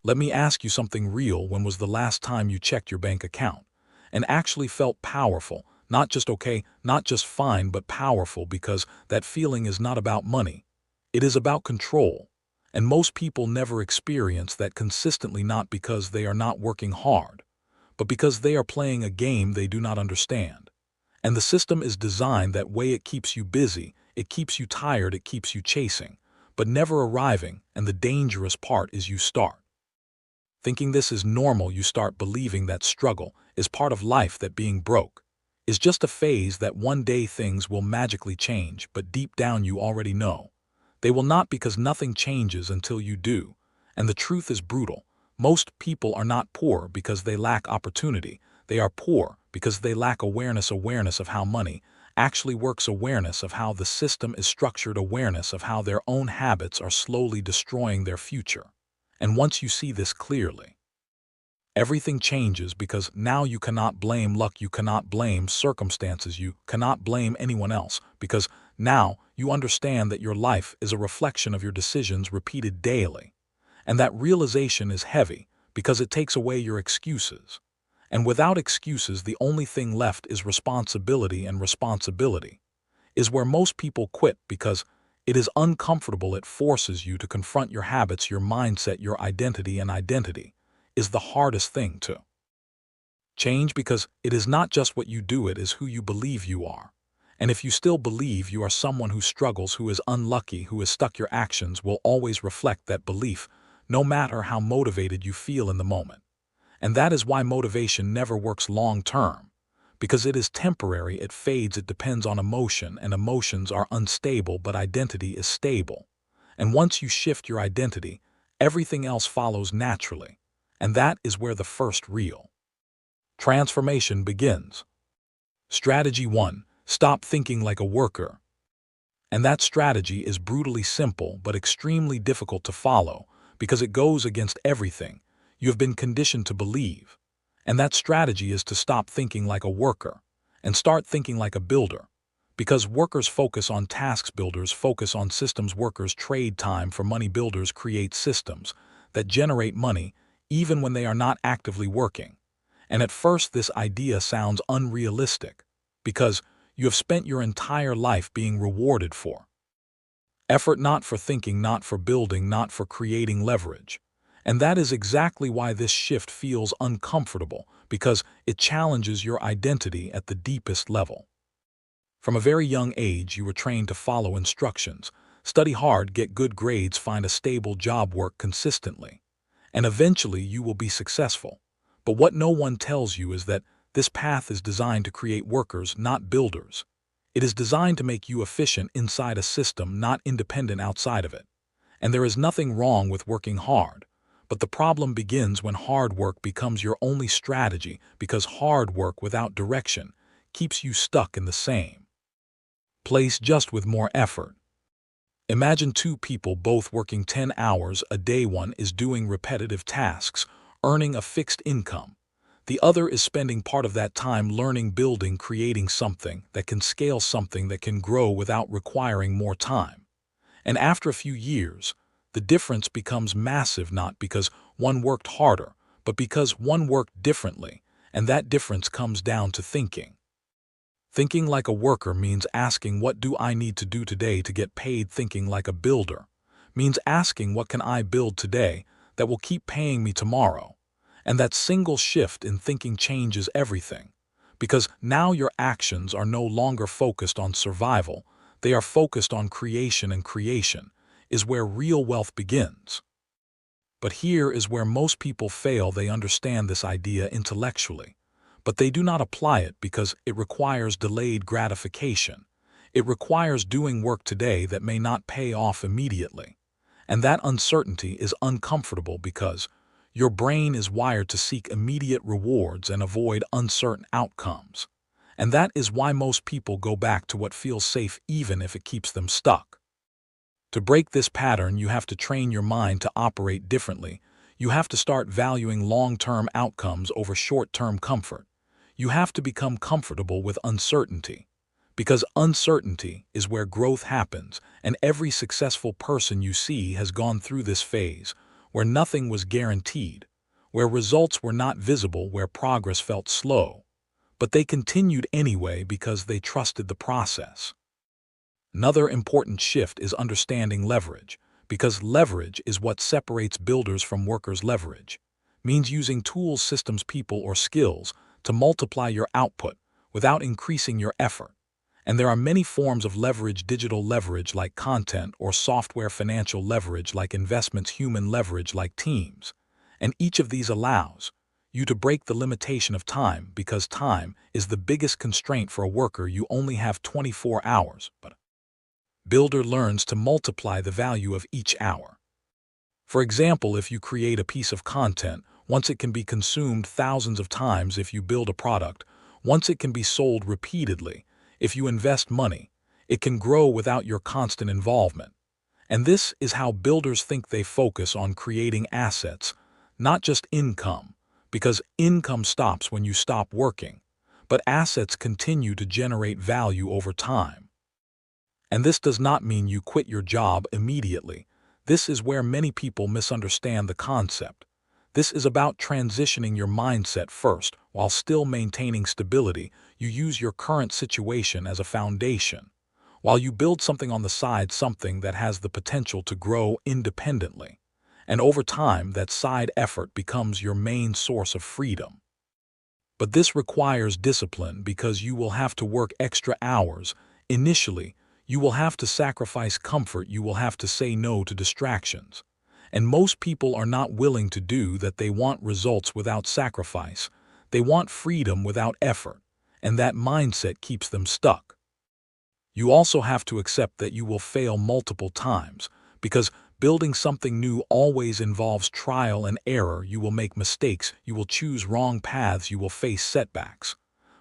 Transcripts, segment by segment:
Let me ask you something real. When was the last time you checked your bank account and actually felt powerful? Not just okay, not just fine, but powerful, because that feeling is not about money. It is about control. And most people never experience that consistently, not because they are not working hard, but because they are playing a game they do not understand. And the system is designed that way. It keeps you busy, it keeps you tired, it keeps you chasing, but never arriving. And the dangerous part is you start thinking this is normal. You start believing that struggle is part of life, that being broke is just a phase, that one day things will magically change. But deep down you already know they will not, because nothing changes until you do. And the truth is brutal. Most people are not poor because they lack opportunity. They are poor because they lack awareness of how money actually works, awareness of how the system is structured, awareness of how their own habits are slowly destroying their future. And once you see this clearly, everything changes, because now you cannot blame luck, you cannot blame circumstances, you cannot blame anyone else, because now you understand that your life is a reflection of your decisions repeated daily. And that realization is heavy, because it takes away your excuses. And without excuses, the only thing left is responsibility, and responsibility is where most people quit, because it is uncomfortable. It forces you to confront your habits, your mindset, your identity, and identity is the hardest thing to change, because it is not just what you do, it is who you believe you are. And if you still believe you are someone who struggles, who is unlucky, who is stuck, your actions will always reflect that belief, no matter how motivated you feel in the moment. And that is why motivation never works long term, because it is temporary, it fades, it depends on emotion, and emotions are unstable, but identity is stable. And once you shift your identity, everything else follows naturally. And that is where the first real transformation begins. Strategy 1. Stop thinking like a worker. And that strategy is brutally simple but extremely difficult to follow, because it goes against everything you have been conditioned to believe. And that strategy is to stop thinking like a worker and start thinking like a builder. Because workers focus on tasks, builders focus on systems. Workers trade time for money, builders create systems that generate money even when they are not actively working. And at first this idea sounds unrealistic, because you have spent your entire life being rewarded for effort, not for thinking, not for building, not for creating leverage. And that is exactly why this shift feels uncomfortable, because it challenges your identity at the deepest level. From a very young age, you were trained to follow instructions: study hard, get good grades, find a stable job, work consistently, and eventually you will be successful. But what no one tells you is that this path is designed to create workers, not builders. It is designed to make you efficient inside a system, not independent outside of it. And there is nothing wrong with working hard. But the problem begins when hard work becomes your only strategy, because hard work without direction keeps you stuck in the same place, just with more effort. Imagine two people both working 10 hours a day. One is doing repetitive tasks, earning a fixed income. The other is spending part of that time learning, building, creating something that can scale, something that can grow without requiring more time. And after a few years, the difference becomes massive, not because one worked harder, but because one worked differently. And that difference comes down to thinking. Thinking like a worker means asking, what do I need to do today to get paid? Thinking like a builder means asking, what can I build today that will keep paying me tomorrow? And that single shift in thinking changes everything, because now your actions are no longer focused on survival, they are focused on creation, and creation is where real wealth begins. But here is where most people fail. They understand this idea intellectually, but they do not apply it, because it requires delayed gratification. It requires doing work today that may not pay off immediately. And that uncertainty is uncomfortable, because your brain is wired to seek immediate rewards and avoid uncertain outcomes. And that is why most people go back to what feels safe, even if it keeps them stuck. To break this pattern, you have to train your mind to operate differently. You have to start valuing long-term outcomes over short-term comfort. You have to become comfortable with uncertainty, because uncertainty is where growth happens, and every successful person you see has gone through this phase, where nothing was guaranteed, where results were not visible, where progress felt slow. But they continued anyway because they trusted the process. Another important shift is understanding leverage, because leverage is what separates builders from workers. Leverage means using tools, systems, people, or skills to multiply your output without increasing your effort. And there are many forms of leverage: digital leverage like content or software, financial leverage like investments, human leverage like teams. And each of these allows you to break the limitation of time, because time is the biggest constraint for a worker. You only have 24 hours, but builder learns to multiply the value of each hour. For example, if you create a piece of content, once it can be consumed thousands of times. If you build a product, once it can be sold repeatedly. If you invest money, it can grow without your constant involvement. And this is how builders think. They focus on creating assets, not just income, because income stops when you stop working, but assets continue to generate value over time. And this does not mean you quit your job immediately. This is where many people misunderstand the concept. This is about transitioning your mindset first. While still maintaining stability, you use your current situation as a foundation, while you build something on the side, something that has the potential to grow independently. And over time, that side effort becomes your main source of freedom. But this requires discipline, because you will have to work extra hours. Initially, you will have to sacrifice comfort. You will have to say no to distractions. And most people are not willing to do that. They want results without sacrifice. They want freedom without effort. And that mindset keeps them stuck. You also have to accept that you will fail multiple times, because building something new always involves trial and error. You will make mistakes, you will choose wrong paths, you will face setbacks.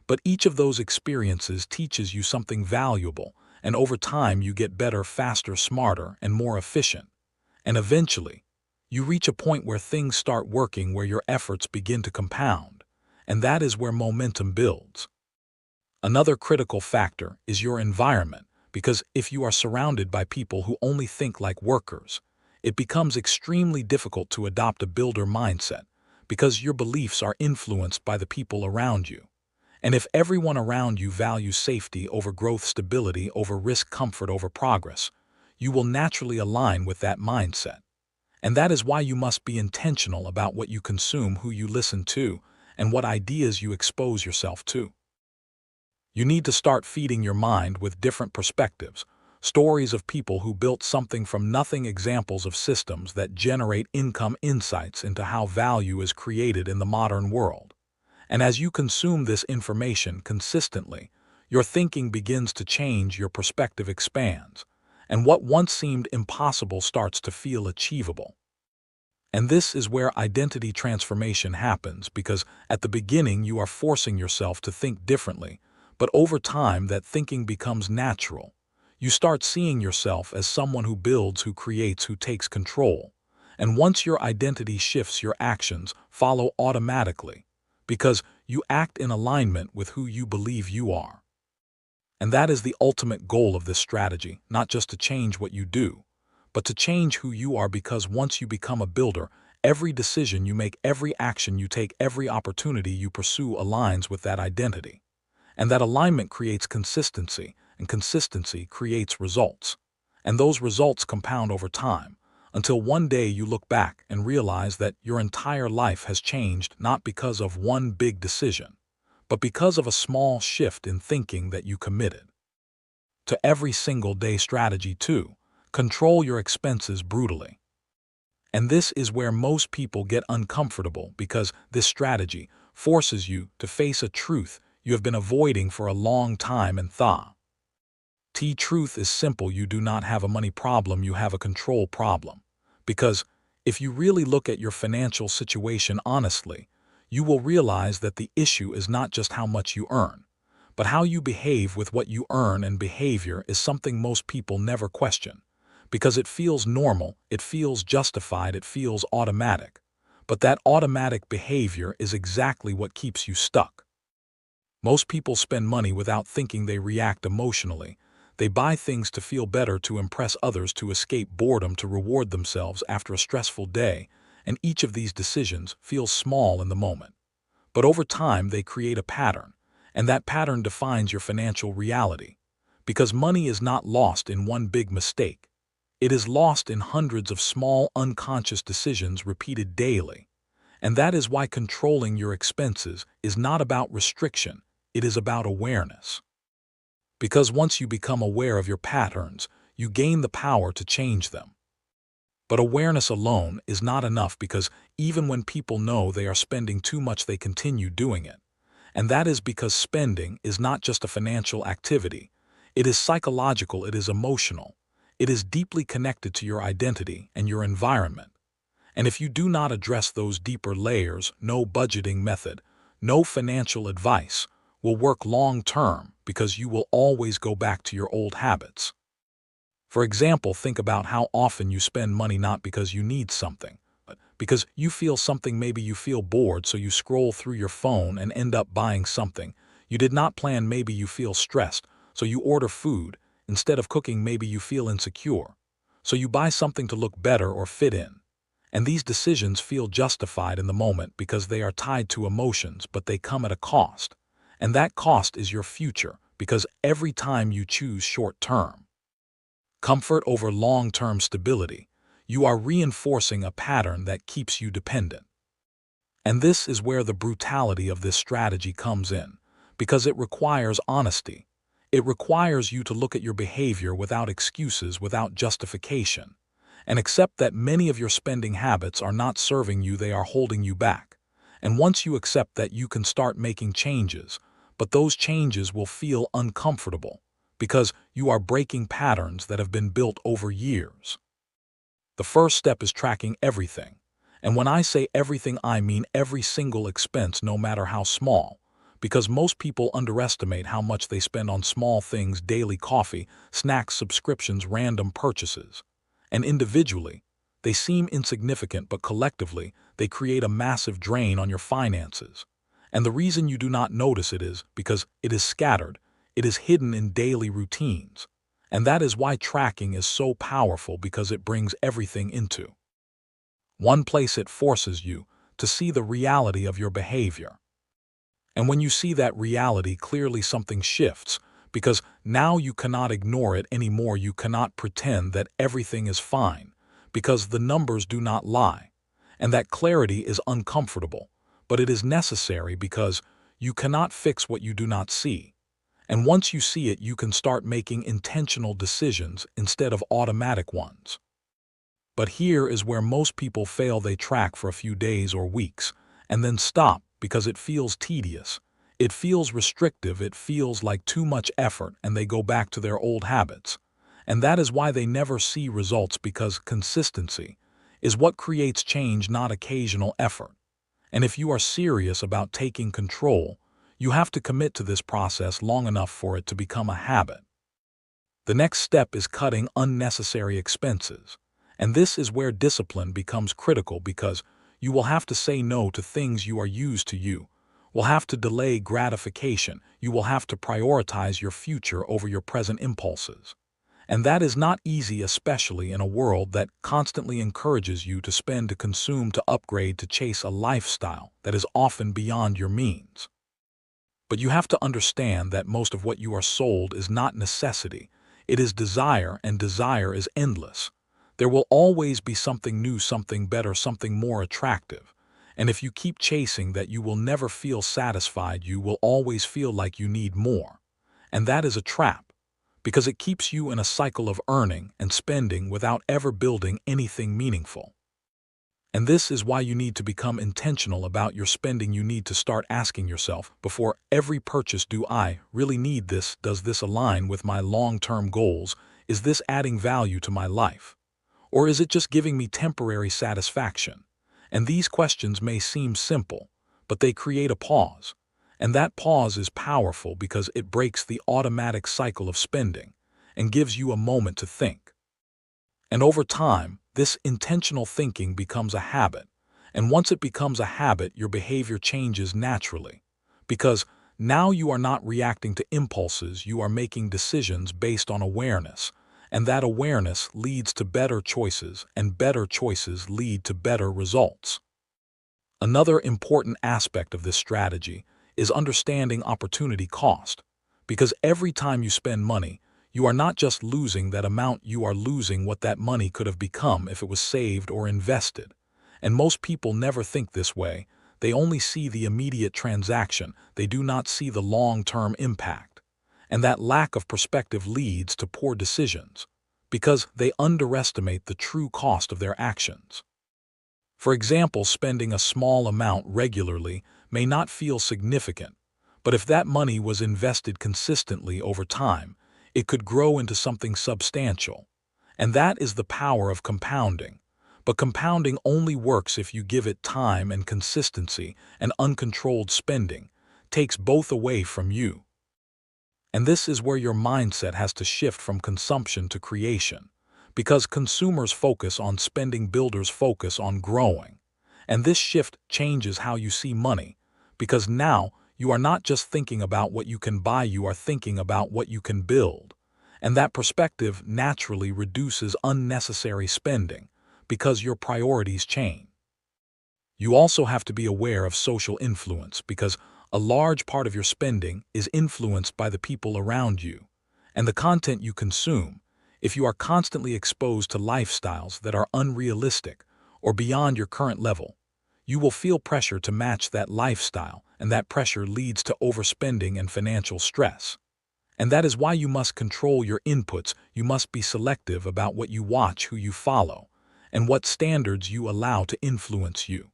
But each of those experiences teaches you something valuable, and over time you get better, faster, smarter, and more efficient. And eventually, you reach a point where things start working, where your efforts begin to compound. And that is where momentum builds. Another critical factor is your environment, because if you are surrounded by people who only think like workers, it becomes extremely difficult to adopt a builder mindset, because your beliefs are influenced by the people around you. And if everyone around you values safety over growth, stability over risk, comfort over progress, you will naturally align with that mindset. And that is why you must be intentional about what you consume, who you listen to, and what ideas you expose yourself to. You need to start feeding your mind with different perspectives, stories of people who built something from nothing, examples of systems that generate income, insights into how value is created in the modern world. And as you consume this information consistently, your thinking begins to change, your perspective expands, and what once seemed impossible starts to feel achievable. And this is where identity transformation happens, because at the beginning you are forcing yourself to think differently, but over time that thinking becomes natural. You start seeing yourself as someone who builds, who creates, who takes control. And once your identity shifts, your actions follow automatically, because you act in alignment with who you believe you are. And that is the ultimate goal of this strategy, not just to change what you do, but to change who you are, because once you become a builder, every decision you make, every action you take, every opportunity you pursue aligns with that identity. And that alignment creates consistency, and consistency creates results. And those results compound over time, until one day you look back and realize that your entire life has changed, not because of one big decision, but because of a small shift in thinking that you committed to. Every single day strategy 2. Control your expenses brutally. And this is where most people get uncomfortable, because this strategy forces you to face a truth you have been avoiding for a long time. And the truth is simple: you do not have a money problem, you have a control problem. Because if you really look at your financial situation honestly, you will realize that the issue is not just how much you earn, but how you behave with what you earn. And behavior is something most people never question, because it feels normal, it feels justified, it feels automatic. But that automatic behavior is exactly what keeps you stuck. Most people spend money without thinking. They react emotionally. They buy things to feel better, to impress others, to escape boredom, to reward themselves after a stressful day. and each of these decisions feels small in the moment. But over time, they create a pattern, and that pattern defines your financial reality. Because money is not lost in one big mistake. It is lost in hundreds of small, unconscious decisions repeated daily. And that is why controlling your expenses is not about restriction, it is about awareness. Because once you become aware of your patterns, you gain the power to change them. But awareness alone is not enough because even when people know they are spending too much, they continue doing it. And that is because spending is not just a financial activity. It is psychological, it is emotional. It is deeply connected to your identity and your environment. And if you do not address those deeper layers, no budgeting method, no financial advice will work long term because you will always go back to your old habits. For example, think about how often you spend money not because you need something, but because you feel something. Maybe you feel bored, so you scroll through your phone and end up buying something you did not plan. Maybe you feel stressed, so you order food instead of cooking. Maybe you feel insecure, so you buy something to look better or fit in. And these decisions feel justified in the moment because they are tied to emotions, but they come at a cost. And that cost is your future, because every time you choose short-term comfort over long-term stability, you are reinforcing a pattern that keeps you dependent. And this is where the brutality of this strategy comes in, because it requires honesty. It requires you to look at your behavior without excuses, without justification, and accept that many of your spending habits are not serving you, they are holding you back. And once you accept that, you can start making changes, but those changes will feel uncomfortable because you are breaking patterns that have been built over years. The first step is tracking everything. And when I say everything, I mean every single expense, no matter how small, because most people underestimate how much they spend on small things: daily coffee, snacks, subscriptions, random purchases. And individually, they seem insignificant, but collectively, they create a massive drain on your finances. And the reason you do not notice it is because it is scattered, it is hidden in daily routines. And that is why tracking is so powerful, because it brings everything into one place. It forces you to see the reality of your behavior. And when you see that reality clearly, something shifts, because now you cannot ignore it anymore. You cannot pretend that everything is fine, because the numbers do not lie. And that clarity is uncomfortable, but it is necessary, because you cannot fix what you do not see. And once you see it, you can start making intentional decisions instead of automatic ones. But here is where most people fail. They track for a few days or weeks and then stop because it feels tedious. It feels restrictive. It feels like too much effort, and they go back to their old habits. And that is why they never see results, because consistency is what creates change, not occasional effort. And if you are serious about taking control, you have to commit to this process long enough for it to become a habit. The next step is cutting unnecessary expenses. And this is where discipline becomes critical, because you will have to say no to things you are used to. You will have to delay gratification. You will have to prioritize your future over your present impulses. And that is not easy, especially in a world that constantly encourages you to spend, to consume, to upgrade, to chase a lifestyle that is often beyond your means. But you have to understand that most of what you are sold is not necessity. It is desire, and desire is endless. There will always be something new, something better, something more attractive. And if you keep chasing that, you will never feel satisfied. You will always feel like you need more. And that is a trap, because it keeps you in a cycle of earning and spending without ever building anything meaningful. And this is why you need to become intentional about your spending. You need to start asking yourself before every purchase, do I really need this? Does this align with my long-term goals? Is this adding value to my life? Or is it just giving me temporary satisfaction? And these questions may seem simple, but they create a pause. And that pause is powerful because it breaks the automatic cycle of spending and gives you a moment to think. And over time, this intentional thinking becomes a habit. And once it becomes a habit, your behavior changes naturally. Because now you are not reacting to impulses, you are making decisions based on awareness. And that awareness leads to better choices, and better choices lead to better results. Another important aspect of this strategy is understanding opportunity cost, because every time you spend money, you are not just losing that amount, you are losing what that money could have become if it was saved or invested. And most people never think this way. They only see the immediate transaction. They do not see the long-term impact. And that lack of perspective leads to poor decisions, because they underestimate the true cost of their actions. For example, spending a small amount regularly may not feel significant, but if that money was invested consistently over time, it could grow into something substantial. And that is the power of compounding. But compounding only works if you give it time and consistency, and uncontrolled spending takes both away from you. And this is where your mindset has to shift from consumption to creation, because consumers focus on spending, builders focus on growing. And this shift changes how you see money, because now you are not just thinking about what you can buy, you are thinking about what you can build. And that perspective naturally reduces unnecessary spending, because your priorities change. You also have to be aware of social influence, because a large part of your spending is influenced by the people around you and the content you consume. If you are constantly exposed to lifestyles that are unrealistic or beyond your current level, you will feel pressure to match that lifestyle, and that pressure leads to overspending and financial stress. And that is why you must control your inputs. You must be selective about what you watch, who you follow, and what standards you allow to influence you.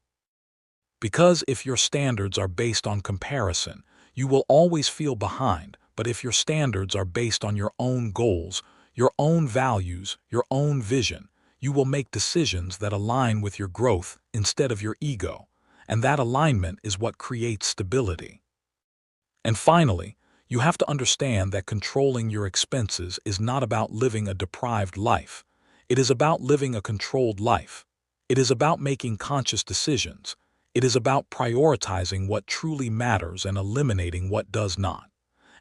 Because if your standards are based on comparison, you will always feel behind. But if your standards are based on your own goals, your own values, your own vision, you will make decisions that align with your growth instead of your ego. And that alignment is what creates stability. And finally, you have to understand that controlling your expenses is not about living a deprived life. It is about living a controlled life. It is about making conscious decisions. It is about prioritizing what truly matters and eliminating what does not.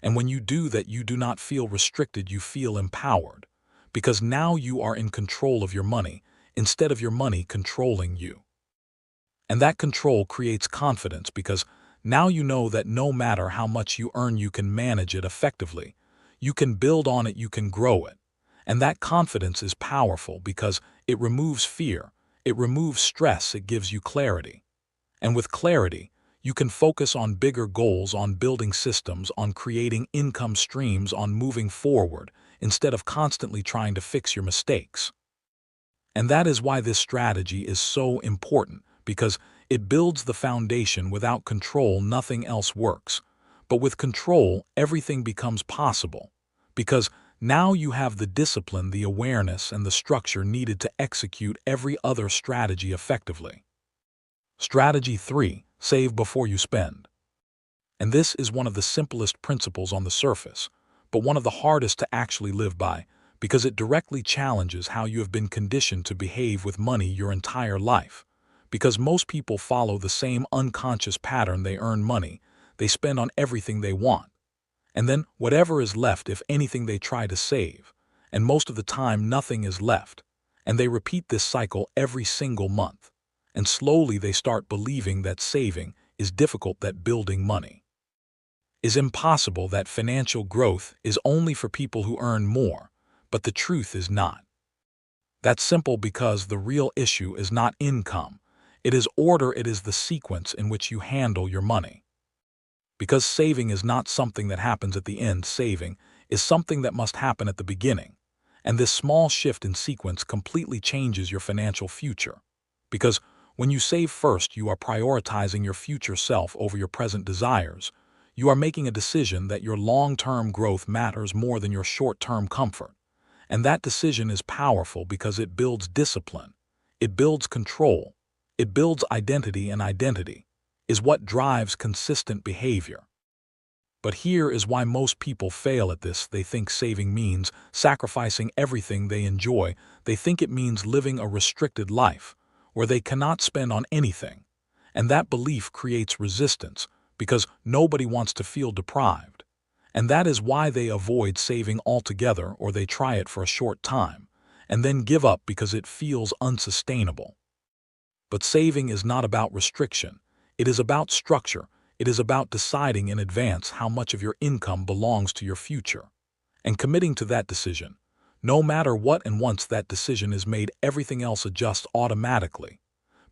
And when you do that, you do not feel restricted, you feel empowered, because now you are in control of your money instead of your money controlling you. And that control creates confidence, because now you know that no matter how much you earn, you can manage it effectively. You can build on it, you can grow it. And that confidence is powerful because it removes fear, it removes stress, it gives you clarity. And with clarity, you can focus on bigger goals, on building systems, on creating income streams, on moving forward, instead of constantly trying to fix your mistakes. And that is why this strategy is so important, because it builds the foundation. Without control, nothing else works. But with control, everything becomes possible, because now you have the discipline, the awareness, and the structure needed to execute every other strategy effectively. Strategy 3. Save before you spend. And this is one of the simplest principles on the surface, but one of the hardest to actually live by, because it directly challenges how you have been conditioned to behave with money your entire life. Because most people follow the same unconscious pattern. They earn money, they spend on everything they want, and then whatever is left, if anything, they try to save, and most of the time nothing is left. And they repeat this cycle every single month. And slowly they start believing that saving is difficult, that building money is impossible, that financial growth is only for people who earn more. But the truth is not. That's simple, because the real issue is not income. It is order, it is the sequence in which you handle your money. Because saving is not something that happens at the end, saving is something that must happen at the beginning. And this small shift in sequence completely changes your financial future. Because when you save first, you are prioritizing your future self over your present desires. You are making a decision that your long-term growth matters more than your short-term comfort. And that decision is powerful because it builds discipline, it builds control, it builds identity, and identity is what drives consistent behavior. But here is why most people fail at this. They think saving means sacrificing everything they enjoy. They think it means living a restricted life, where they cannot spend on anything. And that belief creates resistance, because nobody wants to feel deprived. And that is why they avoid saving altogether, or they try it for a short time and then give up because it feels unsustainable. But saving is not about restriction. It is about structure. It is about deciding in advance how much of your income belongs to your future and committing to that decision, no matter what. And once that decision is made, everything else adjusts automatically.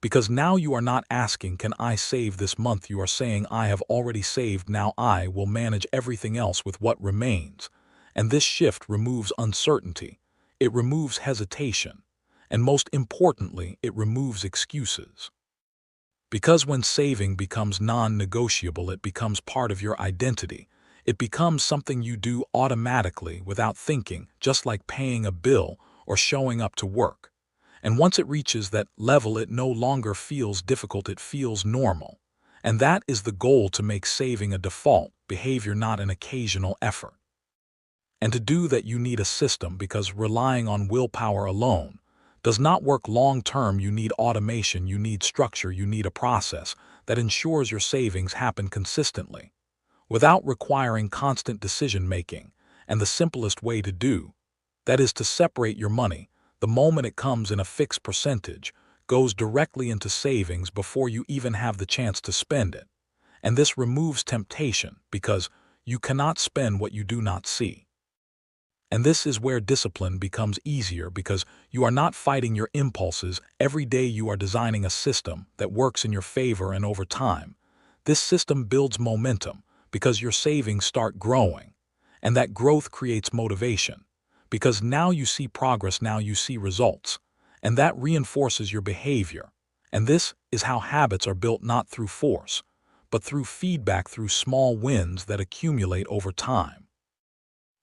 Because now you are not asking, can I save this month? You are saying, I have already saved, now I will manage everything else with what remains. And this shift removes uncertainty. It removes hesitation. And most importantly, it removes excuses. Because when saving becomes non-negotiable, it becomes part of your identity. It becomes something you do automatically without thinking, just like paying a bill or showing up to work. And once it reaches that level, it no longer feels difficult, it feels normal. And that is the goal, to make saving a default behavior, not an occasional effort. And to do that, you need a system, because relying on willpower alone does not work long term. You need automation, you need structure, you need a process that ensures your savings happen consistently, without requiring constant decision making. And the simplest way to do that is to separate your money the moment it comes in a fixed percentage, goes directly into savings before you even have the chance to spend it. And this removes temptation, because you cannot spend what you do not see. And this is where discipline becomes easier, because you are not fighting your impulses. Every day you are designing a system that works in your favor, and over time, this system builds momentum, because your savings start growing. And that growth creates motivation, because now you see progress, now you see results, and that reinforces your behavior. And this is how habits are built, not through force, but through feedback, through small wins that accumulate over time.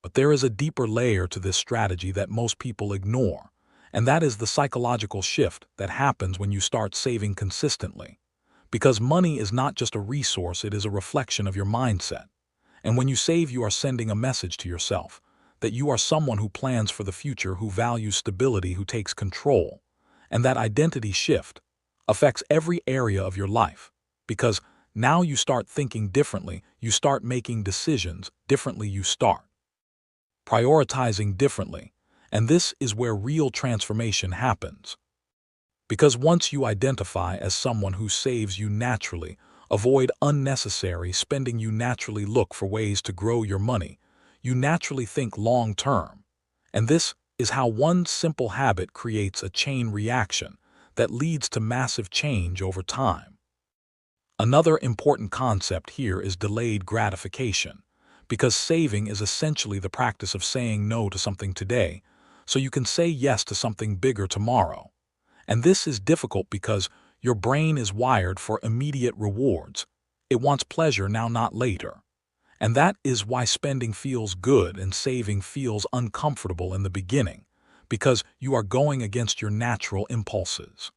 But there is a deeper layer to this strategy that most people ignore, and that is the psychological shift that happens when you start saving consistently. Because money is not just a resource, it is a reflection of your mindset. And when you save, you are sending a message to yourself that you are someone who plans for the future, who values stability, who takes control. And that identity shift affects every area of your life, because now you start thinking differently, you start making decisions differently, you start prioritizing differently. And this is where real transformation happens. Because once you identify as someone who saves, you naturally avoid unnecessary spending, you naturally look for ways to grow your money, you naturally think long term. And this is how one simple habit creates a chain reaction that leads to massive change over time. Another important concept here is delayed gratification, because saving is essentially the practice of saying no to something today so you can say yes to something bigger tomorrow. And this is difficult because your brain is wired for immediate rewards. It wants pleasure now, not later. And that is why spending feels good and saving feels uncomfortable in the beginning, because you are going against your natural impulses.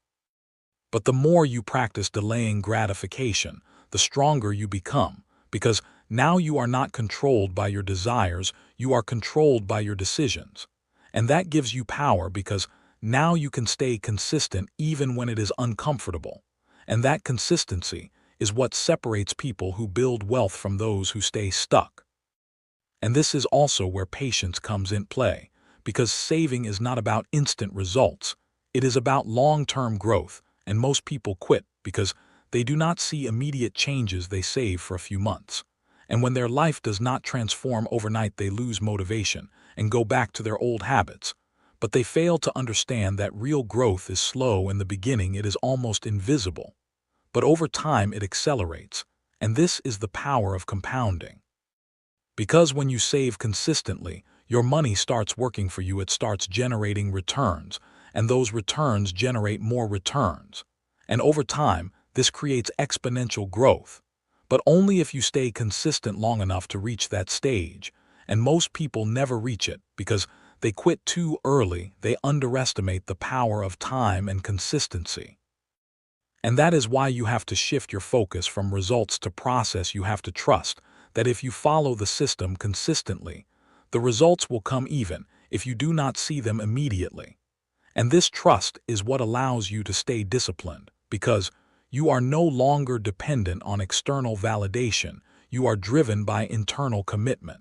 But the more you practice delaying gratification, the stronger you become, because now you are not controlled by your desires, you are controlled by your decisions. And that gives you power, because now you can stay consistent even when it is uncomfortable. And that consistency is what separates people who build wealth from those who stay stuck. And this is also where patience comes in play, because saving is not about instant results. It is about long-term growth, and most people quit because they do not see immediate changes. They save for a few months, and when their life does not transform overnight, they lose motivation and go back to their old habits. But they fail to understand that real growth is slow. In the beginning, it is almost invisible. But over time, it accelerates, and this is the power of compounding. Because when you save consistently, your money starts working for you, it starts generating returns, and those returns generate more returns. And over time, this creates exponential growth. But only if you stay consistent long enough to reach that stage. And most people never reach it because they quit too early. They underestimate the power of time and consistency. And that is why you have to shift your focus from results to process. You have to trust that if you follow the system consistently, the results will come even if you do not see them immediately. And this trust is what allows you to stay disciplined, because you are no longer dependent on external validation. You are driven by internal commitment.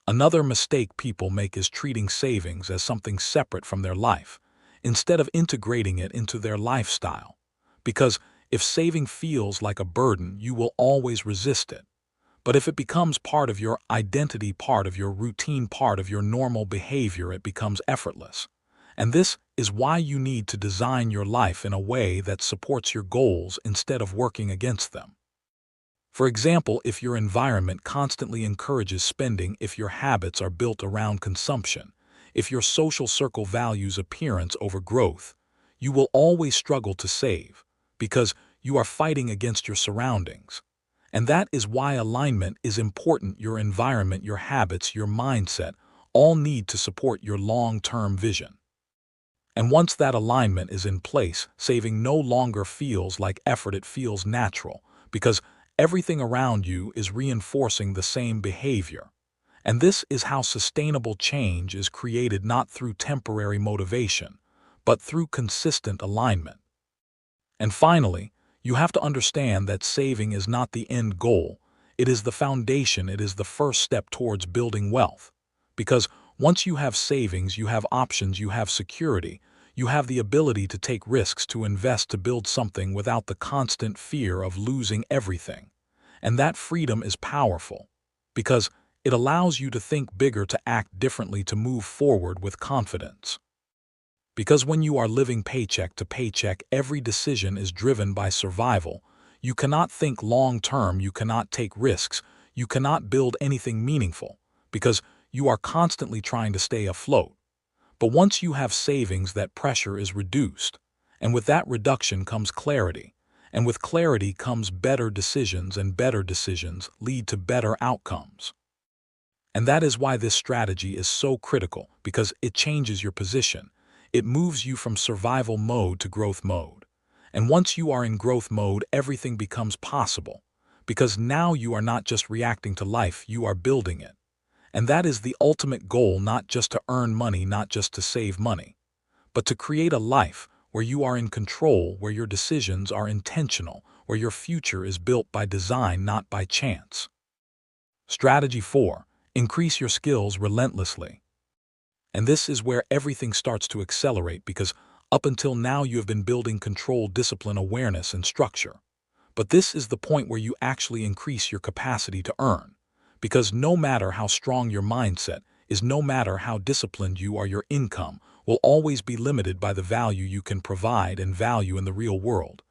Another mistake people make is treating savings as something separate from their life, instead of integrating it into their lifestyle. Because if saving feels like a burden, you will always resist it. But if it becomes part of your identity, part of your routine, part of your normal behavior, it becomes effortless. And this is why you need to design your life in a way that supports your goals instead of working against them. For example, if your environment constantly encourages spending, if your habits are built around consumption, if your social circle values appearance over growth, you will always struggle to save because you are fighting against your surroundings. And that is why alignment is important. Your environment, your habits, your mindset all need to support your long-term vision. And once that alignment is in place, saving no longer feels like effort, it feels natural, because everything around you is reinforcing the same behavior. And this is how sustainable change is created, not through temporary motivation, but through consistent alignment. And finally, you have to understand that saving is not the end goal. It is the foundation, it is the first step towards building wealth. Because once you have savings, you have options, you have security, you have the ability to take risks, to invest, to build something without the constant fear of losing everything. And that freedom is powerful, because it allows you to think bigger, to act differently, to move forward with confidence. Because when you are living paycheck to paycheck, every decision is driven by survival. You cannot think long-term, you cannot take risks, you cannot build anything meaningful, because you are constantly trying to stay afloat. But once you have savings, that pressure is reduced. And with that reduction comes clarity. And with clarity comes better decisions, and better decisions lead to better outcomes. And that is why this strategy is so critical, because it changes your position. It moves you from survival mode to growth mode. And once you are in growth mode, everything becomes possible. Because now you are not just reacting to life, you are building it. And that is the ultimate goal, not just to earn money, not just to save money, but to create a life where you are in control, where your decisions are intentional, where your future is built by design, not by chance. Strategy 4. Increase your skills relentlessly. And this is where everything starts to accelerate, because up until now you have been building control, discipline, awareness, and structure. But this is the point where you actually increase your capacity to earn. Because no matter how strong your mindset is, no matter how disciplined you are, your income will always be limited by the value you can provide, and value in the real world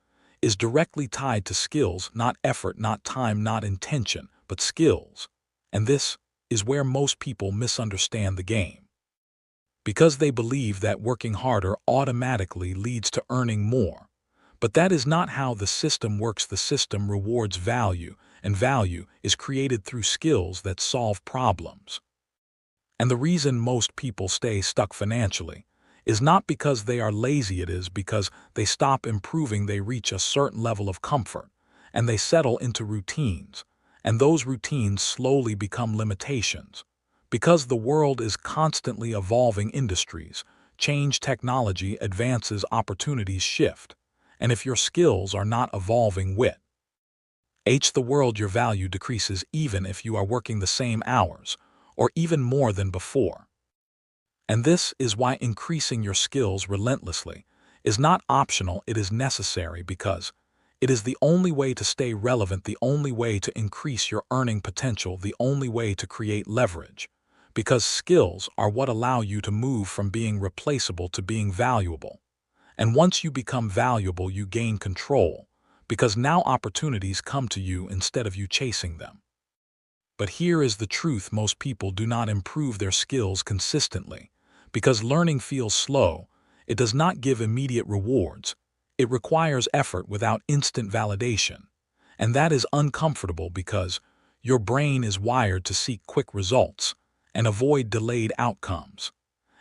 is directly tied to skills, not effort, not time, not intention, but skills. And this is where most people misunderstand the game. Because they believe that working harder automatically leads to earning more. But that is not how the system works. The system rewards value, and value is created through skills that solve problems. And the reason most people stay stuck financially is not because they are lazy, it is because they stop improving. They reach a certain level of comfort, and they settle into routines, and those routines slowly become limitations. Because the world is constantly evolving, industries change, technology advances, opportunities shift. And if your skills are not evolving with the world, your value decreases, even if you are working the same hours, or even more than before. And this is why increasing your skills relentlessly is not optional, it is necessary, because it is the only way to stay relevant, the only way to increase your earning potential, the only way to create leverage. Because skills are what allow you to move from being replaceable to being valuable. And once you become valuable, you gain control, because now opportunities come to you instead of you chasing them. But here is the truth: most people do not improve their skills consistently, because learning feels slow. It does not give immediate rewards. It requires effort without instant validation. And that is uncomfortable, because your brain is wired to seek quick results and avoid delayed outcomes.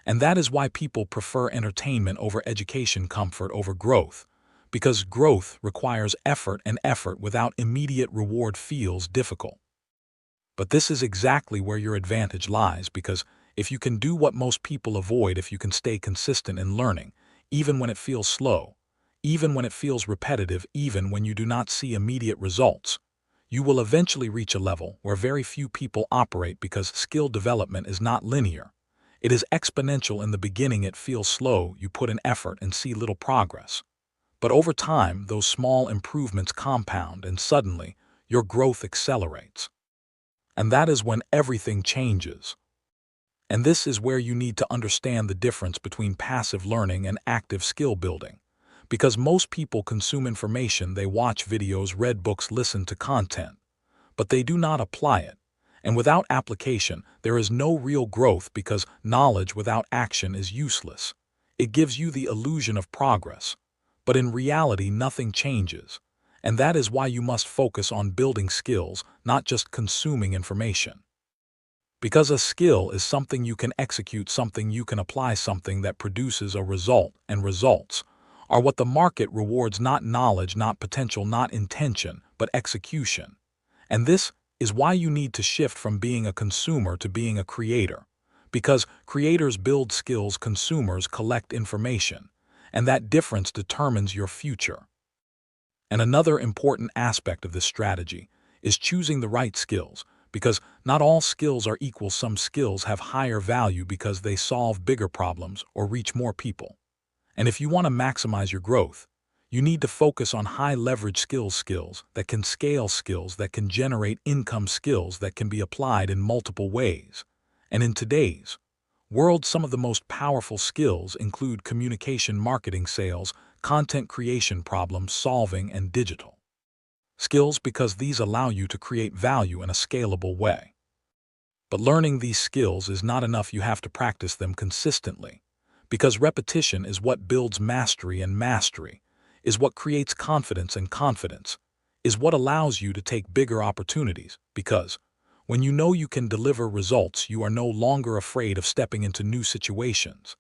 And that is why people prefer entertainment over education, comfort over growth, because growth requires effort, and effort without immediate reward feels difficult. But this is exactly where your advantage lies, because if you can do what most people avoid, if you can stay consistent in learning, even when it feels slow, even when it feels repetitive, even when you do not see immediate results, You will eventually reach a level where very few people operate because skill development is not linear. It is exponential. In the beginning it feels slow, you put in effort and see little progress. But over time, those small improvements compound and suddenly, your growth accelerates. And that is when everything changes. And this is where you need to understand the difference between passive learning and active skill building. Because most people consume information, they watch videos, read books, listen to content, but they do not apply it. And without application, there is no real growth because knowledge without action is useless. It gives you the illusion of progress, but in reality, nothing changes. And that is why you must focus on building skills, not just consuming information. Because a skill is something you can execute, something you can apply, something that produces a result, and results are what the market rewards, not knowledge, not potential, not intention, but execution. And this is why you need to shift from being a consumer to being a creator. Because creators build skills, consumers collect information, and that difference determines your future. And another important aspect of this strategy is choosing the right skills, because not all skills are equal. Some skills have higher value because they solve bigger problems or reach more people. And if you want to maximize your growth, you need to focus on high-leverage skills that can scale, skills that can generate income, skills that can be applied in multiple ways. And in today's world, some of the most powerful skills include communication, marketing, sales, content creation, problem solving, and digital skills, because these allow you to create value in a scalable way. But learning these skills is not enough. You have to practice them consistently, because repetition is what builds mastery, and mastery is what creates confidence, and confidence is what allows you to take bigger opportunities, because when you know you can deliver results, you are no longer afraid of stepping into new situations.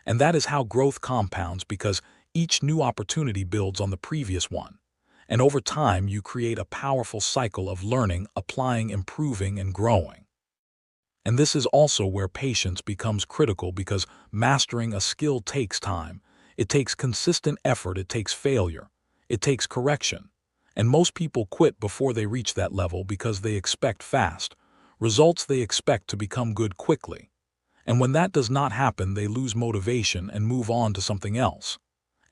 And that is how growth compounds, because each new opportunity builds on the previous one. And over time, you create a powerful cycle of learning, applying, improving, and growing. And this is also where patience becomes critical, because mastering a skill takes time. It takes consistent effort, it takes failure, it takes correction. And most people quit before they reach that level because they expect fast results, they expect to become good quickly. And when that does not happen, they lose motivation and move on to something else.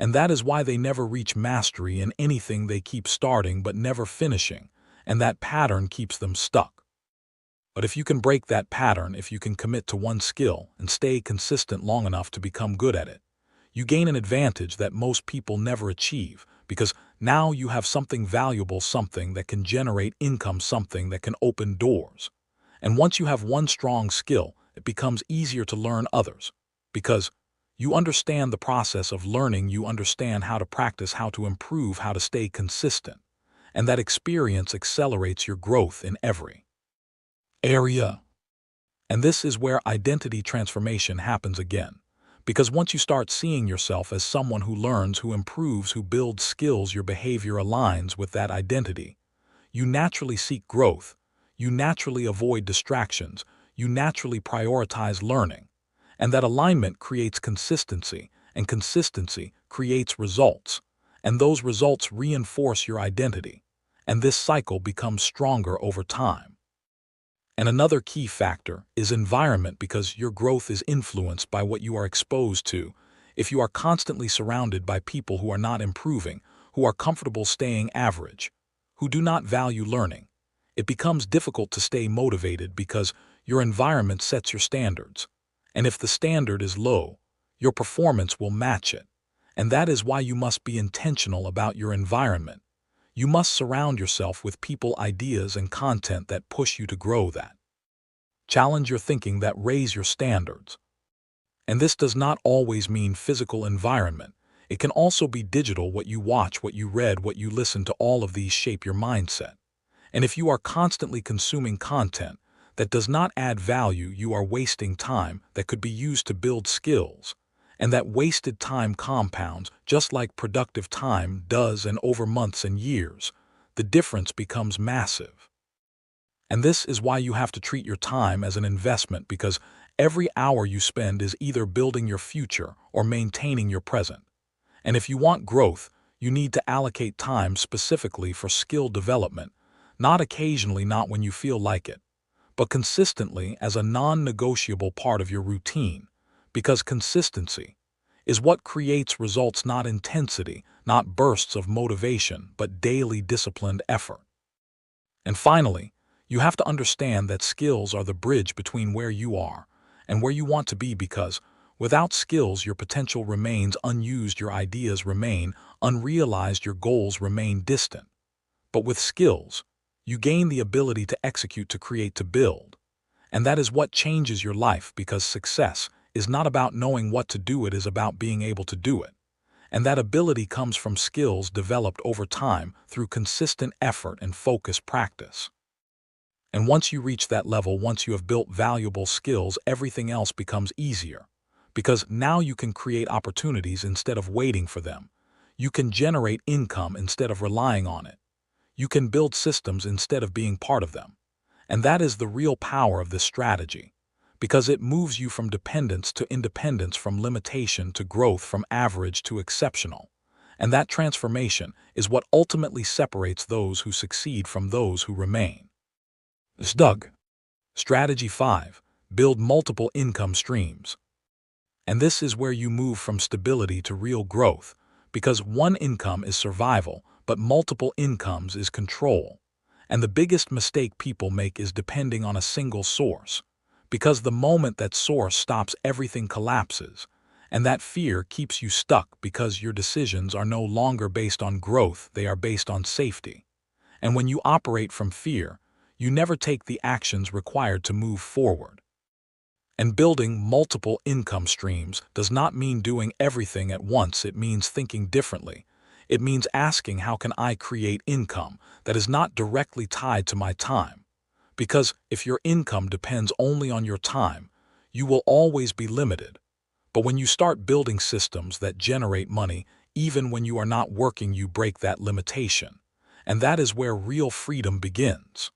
And that is why they never reach mastery in anything. They keep starting but never finishing, and that pattern keeps them stuck. But if you can break that pattern, if you can commit to one skill and stay consistent long enough to become good at it, you gain an advantage that most people never achieve, because now you have something valuable, something that can generate income, something that can open doors. And once you have one strong skill, it becomes easier to learn others, because you understand the process of learning, you understand how to practice, how to improve, how to stay consistent. And that experience accelerates your growth in every area. And this is where identity transformation happens again. Because once you start seeing yourself as someone who learns, who improves, who builds skills, your behavior aligns with that identity. You naturally seek growth. You naturally avoid distractions. You naturally prioritize learning. And that alignment creates consistency, and consistency creates results. And those results reinforce your identity. And this cycle becomes stronger over time. And another key factor is environment, because your growth is influenced by what you are exposed to. If you are constantly surrounded by people who are not improving, who are comfortable staying average, who do not value learning, it becomes difficult to stay motivated, because your environment sets your standards. And if the standard is low, your performance will match it. And that is why you must be intentional about your environment. You must surround yourself with people, ideas, and content that push you to grow, that challenge your thinking, that raise your standards. And this does not always mean physical environment. It can also be digital. What you watch, what you read, what you listen to, all of these shape your mindset. And if you are constantly consuming content that does not add value, you are wasting time that could be used to build skills. And that wasted time compounds, just like productive time does, and over months and years, the difference becomes massive. And this is why you have to treat your time as an investment, because every hour you spend is either building your future or maintaining your present. And if you want growth, you need to allocate time specifically for skill development, Not occasionally, not when you feel like it, but consistently as a non-negotiable part of your routine, because consistency is what creates results, not intensity, not bursts of motivation, but daily disciplined effort. And finally, you have to understand that skills are the bridge between where you are and where you want to be, because without skills, your potential remains unused, your ideas remain unrealized, your goals remain distant. But with skills, you gain the ability to execute, to create, to build. And that is what changes your life, because success is not about knowing what to do, it is about being able to do it. And that ability comes from skills developed over time through consistent effort and focused practice. And once you reach that level, once you have built valuable skills, everything else becomes easier. Because now you can create opportunities instead of waiting for them. You can generate income instead of relying on it. You can build systems instead of being part of them. And that is the real power of this strategy, because it moves you from dependence to independence, from limitation to growth, from average to exceptional. And that transformation is what ultimately separates those who succeed from those who remain. Doug. Strategy 5. Build multiple income streams. And this is where you move from stability to real growth, because one income is survival, but multiple incomes is control. And the biggest mistake people make is depending on a single source, because the moment that source stops, everything collapses. And that fear keeps you stuck, because your decisions are no longer based on growth, they are based on safety. And when you operate from fear, you never take the actions required to move forward. And building multiple income streams does not mean doing everything at once, it means thinking differently. It means asking, how can I create income that is not directly tied to my time? Because if your income depends only on your time, you will always be limited. But when you start building systems that generate money, even when you are not working, you break that limitation. And that is where real freedom begins.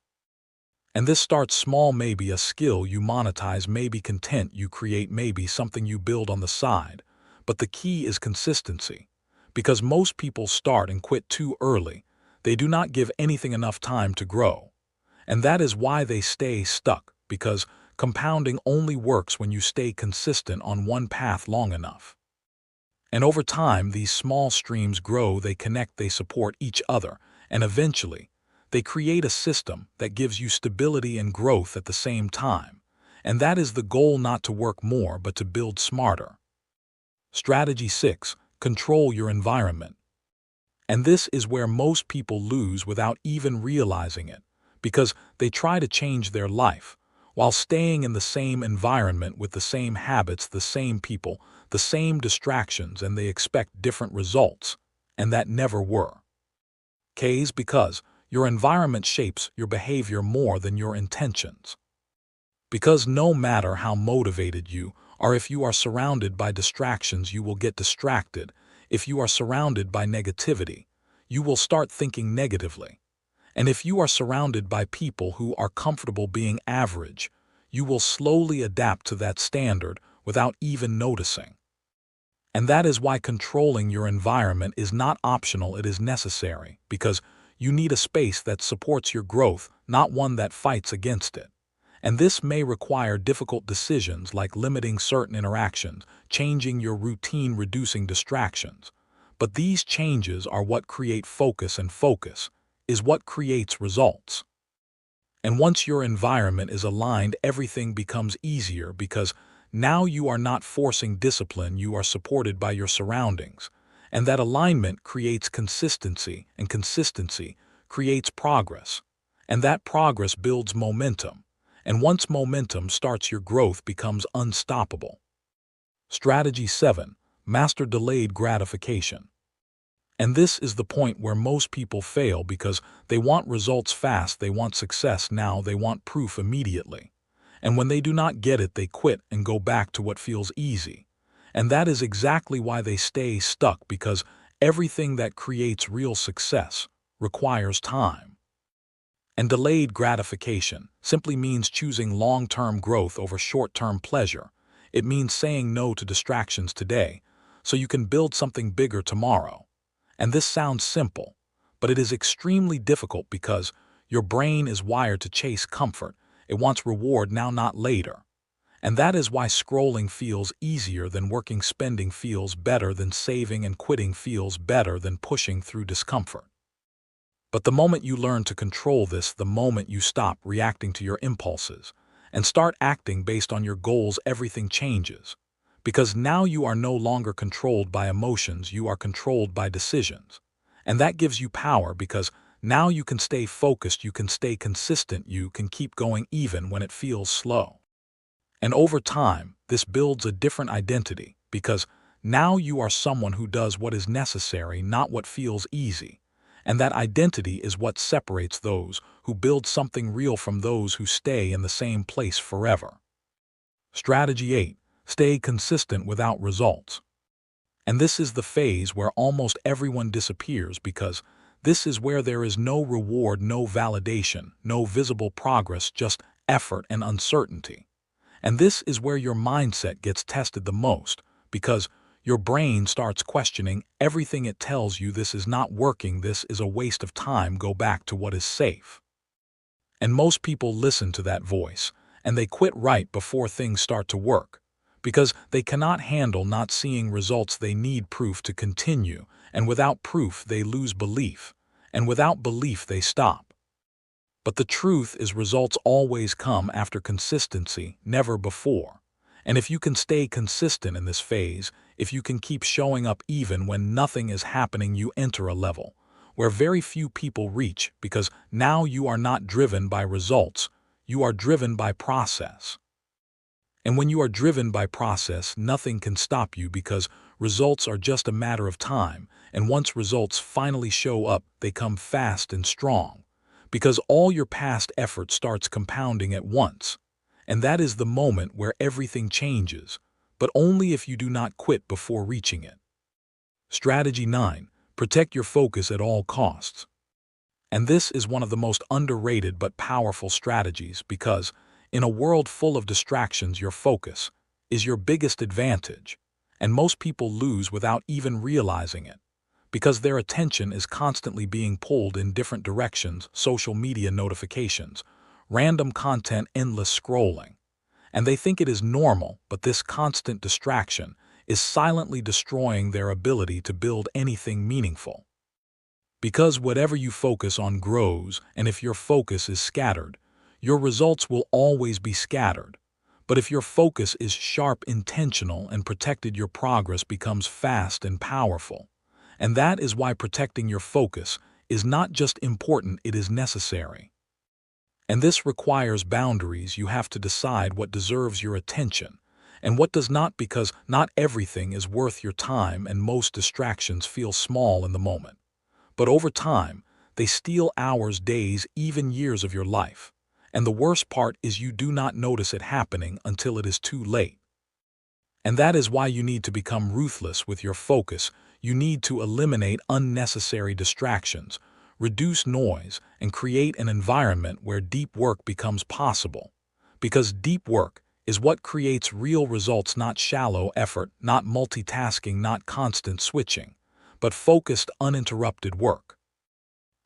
And this starts small, maybe a skill you monetize, maybe content you create, maybe something you build on the side. But the key is consistency. Because most people start and quit too early. They do not give anything enough time to grow. And that is why they stay stuck, because compounding only works when you stay consistent on one path long enough. And over time, these small streams grow, they connect, they support each other, and eventually, they create a system that gives you stability and growth at the same time. And that is the goal, not to work more, but to build smarter. Strategy 6. Control your environment. And this is where most people lose without even realizing it, because they try to change their life while staying in the same environment with the same habits, the same people, the same distractions, and they expect different results, and that never were. K's because your environment shapes your behavior more than your intentions. Because no matter how motivated you are, if you are surrounded by distractions, you will get distracted. If you are surrounded by negativity, you will start thinking negatively. And if you are surrounded by people who are comfortable being average, you will slowly adapt to that standard without even noticing. And that is why controlling your environment is not optional, it is necessary, because you need a space that supports your growth, not one that fights against it. And this may require difficult decisions like limiting certain interactions, changing your routine, reducing distractions. But these changes are what create focus, and focus is what creates results. And once your environment is aligned, everything becomes easier, because now you are not forcing discipline, you are supported by your surroundings. And that alignment creates consistency, and consistency creates progress. And that progress builds momentum. And once momentum starts, your growth becomes unstoppable. Strategy 7. Master delayed gratification. And this is the point where most people fail, because they want results fast, they want success now, they want proof immediately. And when they do not get it, they quit and go back to what feels easy. And that is exactly why they stay stuck, because everything that creates real success requires time. And delayed gratification simply means choosing long-term growth over short-term pleasure. It means saying no to distractions today so you can build something bigger tomorrow. And this sounds simple, but it is extremely difficult, because Your brain is wired to chase comfort. It wants reward now, not later. And that is why scrolling feels easier than working, spending feels better than saving, and quitting feels better than pushing through discomfort. But the moment you learn to control this, the moment you stop reacting to your impulses and start acting based on your goals, everything changes. Because now you are no longer controlled by emotions, you are controlled by decisions. And that gives you power because now you can stay focused, you can stay consistent, you can keep going even when it feels slow. And over time, this builds a different identity because now you are someone who does what is necessary, not what feels easy. And that identity is what separates those who build something real from those who stay in the same place forever. Strategy 8. Stay consistent without results. And this is the phase where almost everyone disappears because this is where there is no reward, no validation, no visible progress, just effort and uncertainty. And this is where your mindset gets tested the most because your brain starts questioning everything. It tells you this is not working, this is a waste of time, go back to what is safe. And most people listen to that voice, and they quit right before things start to work because they cannot handle not seeing results. They need proof to continue, and without proof they lose belief, and without belief they stop. But the truth is results always come after consistency, never before. And if you can stay consistent in this phase, if you can keep showing up even when nothing is happening, you enter a level where very few people reach because now you are not driven by results, you are driven by process. And when you are driven by process, nothing can stop you because results are just a matter of time, and once results finally show up, they come fast and strong. Because all your past effort starts compounding at once. And that is the moment where everything changes, but only if you do not quit before reaching it. Strategy 9. Protect your focus at all costs. And this is one of the most underrated but powerful strategies because, in a world full of distractions, your focus is your biggest advantage, and most people lose without even realizing it. Because their attention is constantly being pulled in different directions, social media notifications, random content, endless scrolling. And they think it is normal, but this constant distraction is silently destroying their ability to build anything meaningful. Because whatever you focus on grows, and if your focus is scattered, your results will always be scattered. But if your focus is sharp, intentional, and protected, your progress becomes fast and powerful. And that is why protecting your focus is not just important, it is necessary. And this requires boundaries. You have to decide what deserves your attention and what does not, because not everything is worth your time, and most distractions feel small in the moment. But over time, they steal hours, days, even years of your life. And the worst part is you do not notice it happening until it is too late. And that is why you need to become ruthless with your focus. You need to eliminate unnecessary distractions, reduce noise, and create an environment where deep work becomes possible. Because deep work is what creates real results, not shallow effort, not multitasking, not constant switching, but focused, uninterrupted work.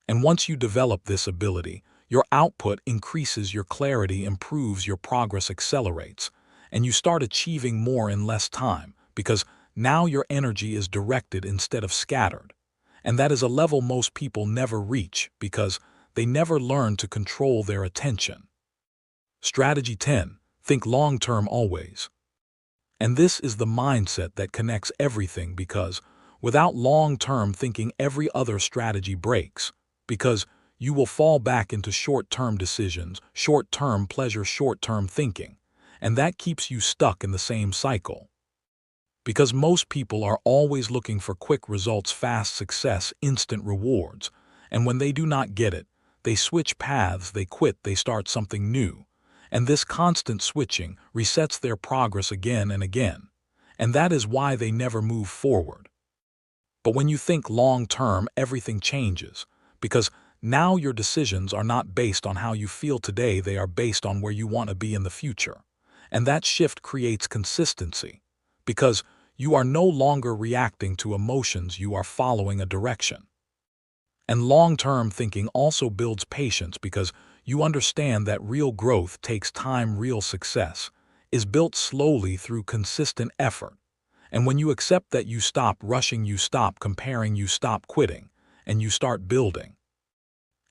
And once you develop this ability, your output increases, your clarity improves, your progress accelerates, and you start achieving more in less time because now your energy is directed instead of scattered. And that is a level most people never reach because they never learn to control their attention. Strategy 10. Think long-term always. And this is the mindset that connects everything because without long-term thinking, every other strategy breaks because you will fall back into short-term decisions, short-term pleasure, short-term thinking, and that keeps you stuck in the same cycle. Because most people are always looking for quick results, fast success, instant rewards, and when they do not get it, they switch paths, they quit, they start something new. And this constant switching resets their progress again and again, and that is why they never move forward. But when you think long-term, everything changes, because now your decisions are not based on how you feel today, they are based on where you want to be in the future. And that shift creates consistency, because you are no longer reacting to emotions, you are following a direction. And long-term thinking also builds patience because you understand that real growth takes time, real success is built slowly through consistent effort. And when you accept that, you stop rushing, you stop comparing, you stop quitting, and you start building.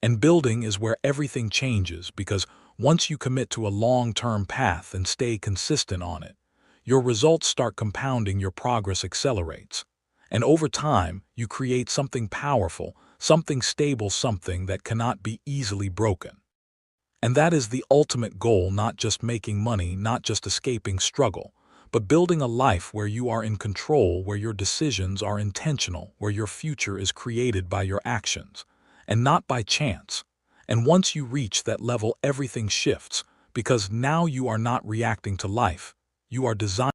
And building is where everything changes because once you commit to a long-term path and stay consistent on it, your results start compounding, your progress accelerates. And over time, you create something powerful, something stable, something that cannot be easily broken. And that is the ultimate goal, not just making money, not just escaping struggle, but building a life where you are in control, where your decisions are intentional, where your future is created by your actions, and not by chance. And once you reach that level, everything shifts, because now you are not reacting to life, you are designing